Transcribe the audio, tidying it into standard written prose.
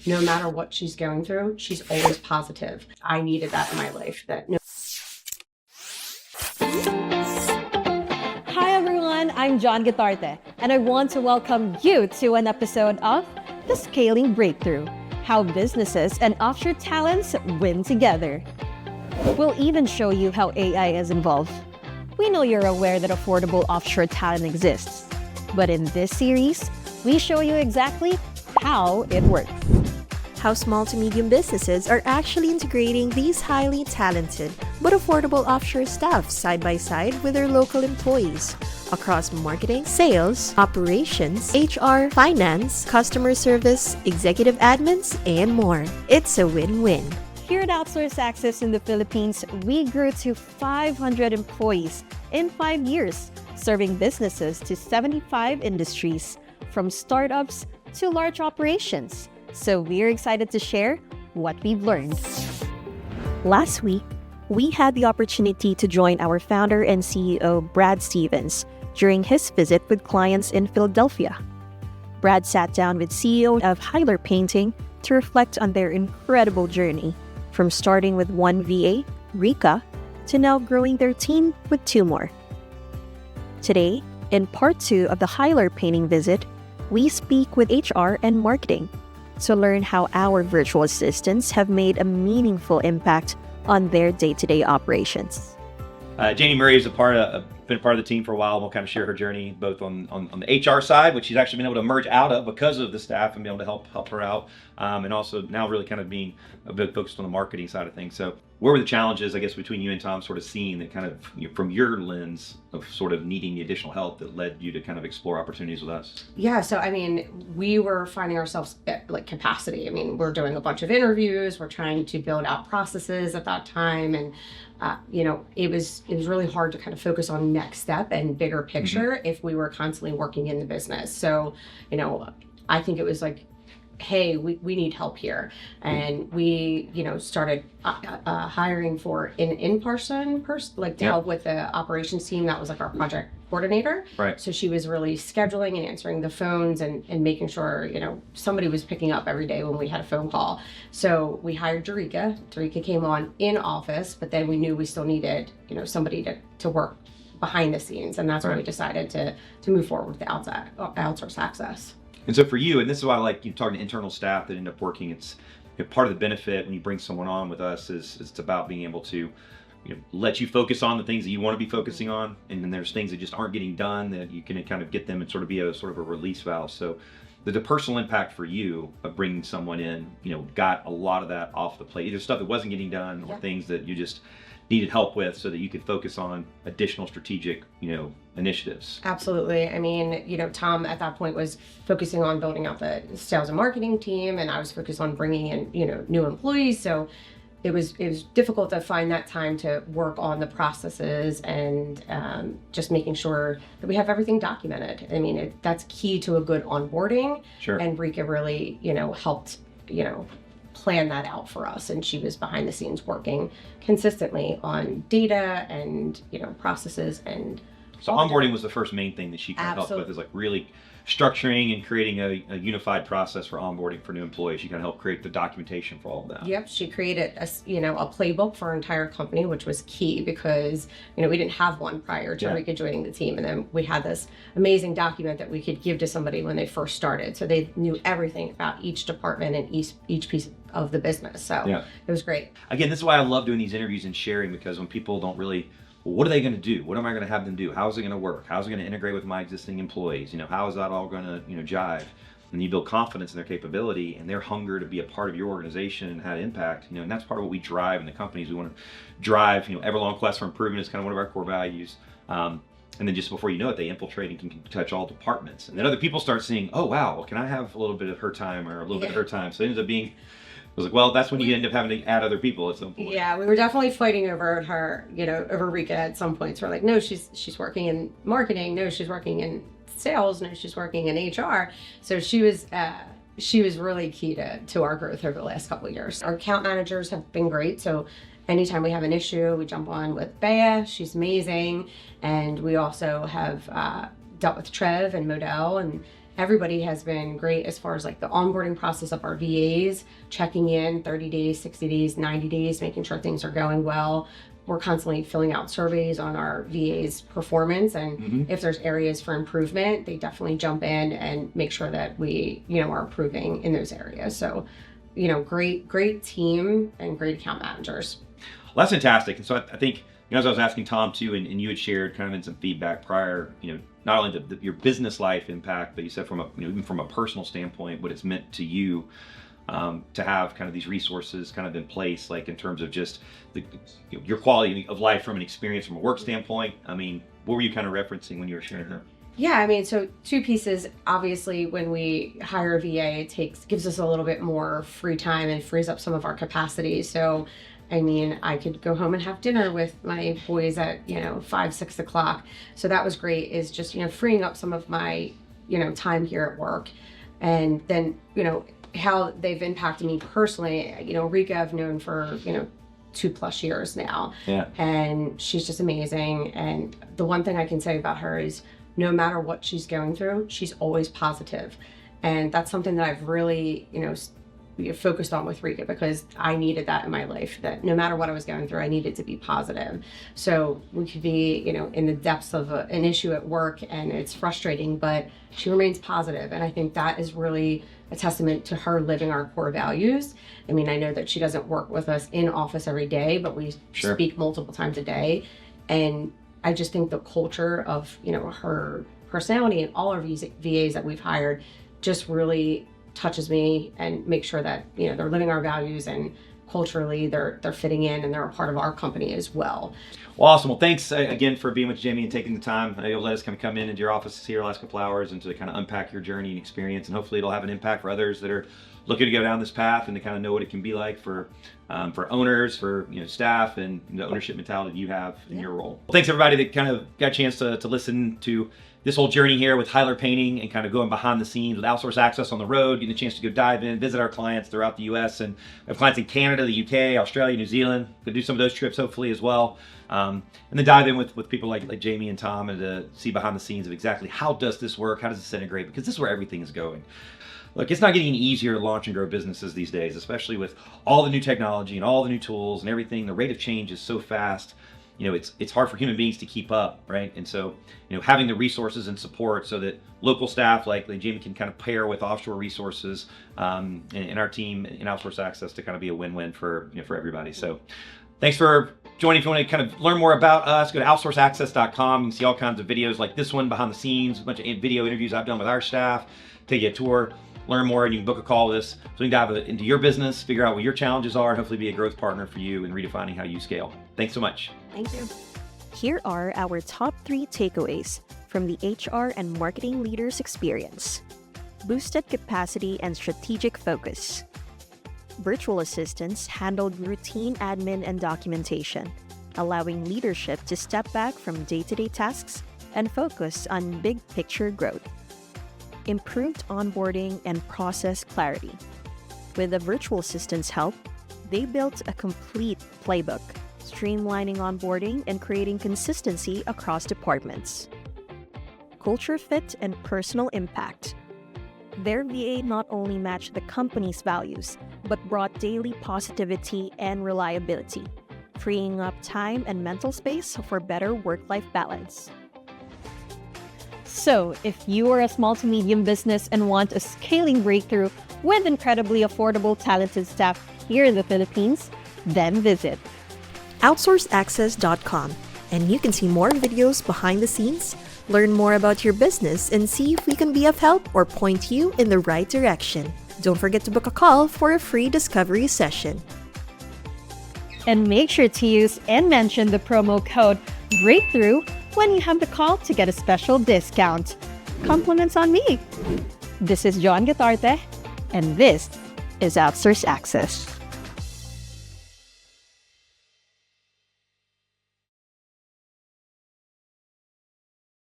no matter what she's going through, she's always positive. I needed that in my life. Hi everyone, I'm John Guitarte, and I want to welcome you to an episode of The Scaling Breakthrough, how businesses and offshore talents win together. We'll even show you how AI is involved. We know you're aware that affordable offshore talent exists, but in this series, we show you exactly how it works. How small to medium businesses are actually integrating these highly talented but affordable offshore staff side by side with their local employees across marketing, sales, operations, HR, finance, customer service, executive admins, and more. It's a win-win. Here at Outsource Access in the Philippines, we grew to 500 employees in 5 years, serving businesses to 75 industries, from startups to large operations. So we're excited to share what we've learned. Last week, we had the opportunity to join our founder and CEO, Brad Stevens, during his visit with clients in Philadelphia. Brad sat down with CEO of Heiler Painting to reflect on their incredible journey, from starting with one VA, Rika, to now growing their team with 2 more. Today, in part 2 of the Heiler Painting visit, we speak with HR and marketing to learn how our virtual assistants have made a meaningful impact on their day-to-day operations. Janie Murray is been a part of the team for a while. We'll kind of share her journey both on the HR side, which she's actually been able to emerge out of because of the staff and be able to help her out, and also now really kind of being a bit focused on the marketing side of things. So where were the challenges, I guess, between you and Tom, sort of seeing that kind of from your lens of sort of needing the additional help that led you to kind of explore opportunities with us? Yeah, so I mean, we were finding ourselves at like capacity. I mean, we're doing a bunch of interviews, we're trying to build out processes at that time, and it was really hard to kind of focus on next step and bigger picture if we were constantly working in the business. So, I think it was like, hey, we need help here. And we, started hiring for an in-person person, to help with the operations team. That was like our project coordinator. Right. So she was really scheduling and answering the phones and making sure, somebody was picking up every day when we had a phone call. So we hired Rika. Rika came on in office, but then we knew we still needed, somebody to work behind the scenes. And that's when we decided to move forward with the outsource access. And so for you, and this is why I like talking to internal staff that end up working, it's part of the benefit when you bring someone on with us is it's about being able to let you focus on the things that you want to be focusing on, and then there's things that just aren't getting done that you can kind of get them and sort of be a release valve. So the personal impact for you of bringing someone in, got a lot of that off the plate, either stuff that wasn't getting done or things that you just needed help with so that you could focus on additional strategic, initiatives. Absolutely. I mean, Tom at that point was focusing on building out the sales and marketing team, and I was focused on bringing in, new employees. So it was difficult to find that time to work on the processes and just making sure that we have everything documented. I mean, that's key to a good onboarding. Sure. And Rika really, helped, plan that out for us, and she was behind the scenes working consistently on data and processes. And so onboarding was the first main thing that she kind of helped with, is like really structuring and creating a unified process for onboarding for new employees. She kind of helped create the documentation for all of that. Yep, she created a playbook for our entire company, which was key because we didn't have one prior to Rika joining the team, and then we had this amazing document that we could give to somebody when they first started, so they knew everything about each department and each piece of the business. So it was great. Again, this is why I love doing these interviews and sharing, because when people don't really, what are they going to do? What am I going to have them do? How is it going to work? How is it going to integrate with my existing employees? How is that all going to jive? And you build confidence in their capability and their hunger to be a part of your organization and have impact. And that's part of what we drive in the companies. We want to drive, ever-long quest for improvement is kind of one of our core values. And then just before you know it, they infiltrate and can touch all departments. And then other people start seeing, oh wow, well, can I have a little bit of her time or a little bit of her time? So it ends up being, I was like, well, that's when you end up having to add other people at some point. Yeah, we were definitely fighting over her, over Rika at some points. We're like, no, she's working in marketing. No, she's working in sales. No, she's working in HR. So she was really key to our growth over the last couple of years. Our account managers have been great. So anytime we have an issue, we jump on with Bea. She's amazing. And we also have dealt with Trev and Modell, and everybody has been great as far as like the onboarding process of our VAs, checking in 30 days, 60 days, 90 days, making sure things are going well. We're constantly filling out surveys on our VA's performance, and if there's areas for improvement, they definitely jump in and make sure that we, are improving in those areas. So, great team and great account managers. Well, that's fantastic. And so I think, as I was asking Tom too, and you had shared kind of in some feedback prior, not only your business life impact, but you said from even from a personal standpoint, what it's meant to you. To have kind of these resources kind of in place, like in terms of just your quality of life from an experience from a work standpoint. I mean, what were you kind of referencing when you were sharing that? Yeah, I mean, so two pieces. Obviously, when we hire a VA, it gives us a little bit more free time and frees up some of our capacity. So, I mean, I could go home and have dinner with my boys at 5, 6 o'clock. So that was great. Is just freeing up some of my time here at work, and then how they've impacted me personally. Rika I've known for 2+ years now. Yeah. And she's just amazing. And the one thing I can say about her is no matter what she's going through, she's always positive. And that's something that I've really, focused on with Rika, because I needed that in my life, that no matter what I was going through, I needed to be positive. So we could be, in the depths of an issue at work and it's frustrating, but she remains positive. And I think that is really a testament to her living our core values. I mean, I know that she doesn't work with us in office every day, but we speak multiple times a day. And I just think the culture of, her personality and all our VAs that we've hired just really touches me, and make sure that, they're living our values, and culturally they're fitting in, and they're a part of our company as well. Well, awesome. Well, thanks again for being with Jamie and taking the time. You'll let us come into your office here the last couple hours and to kind of unpack your journey and experience, and hopefully it'll have an impact for others that are looking to go down this path and to kind of know what it can be like for owners, for staff, and the ownership mentality you have in your role. Well, thanks everybody that kind of got a chance to listen to this whole journey here with Heiler Painting, and kind of going behind the scenes with Outsource Access on the road, getting a chance to go dive in, visit our clients throughout the US, and we have clients in Canada, the UK, Australia, New Zealand. We'll do some of those trips hopefully as well. And then dive in with people like Jamie and Tom, and to see behind the scenes of exactly how does this work, how does this integrate, because this is where everything is going. Look, it's not getting any easier to launch and grow businesses these days, especially with all the new technology and all the new tools and everything. The rate of change is so fast. It's hard for human beings to keep up, right? And so, having the resources and support so that local staff like Jamie can kind of pair with offshore resources, and our team in Outsource Access to kind of be a win-win for everybody. So, thanks for joining. If you want to kind of learn more about us, go to outsourceaccess.com. You can see all kinds of videos like this one, behind the scenes, a bunch of video interviews I've done with our staff, take you a tour, learn more, and you can book a call with us so we can dive into your business, figure out what your challenges are, and hopefully be a growth partner for you in redefining how you scale. Thanks so much. Thank you. Here are our top 3 takeaways from the HR and marketing leaders' experience. Boosted capacity and strategic focus. Virtual assistants handled routine admin and documentation, allowing leadership to step back from day-to-day tasks and focus on big picture growth. Improved onboarding and process clarity. With the virtual assistant's help, they built a complete playbook, streamlining onboarding and creating consistency across departments. Culture fit and personal impact. Their VA not only matched the company's values, but brought daily positivity and reliability, freeing up time and mental space for better work-life balance. So, if you are a small to medium business and want a scaling breakthrough with incredibly affordable, talented staff here in the Philippines, then visit outsourceaccess.com, and you can see more videos behind the scenes, learn more about your business, and see if we can be of help or point you in the right direction. Don't forget to book a call for a free discovery session. and make sure to use and mention the promo code BREAKTHROUGH when you have the call to get a special discount. Compliments on me. This is John Guitarte, and this is Outsource Access.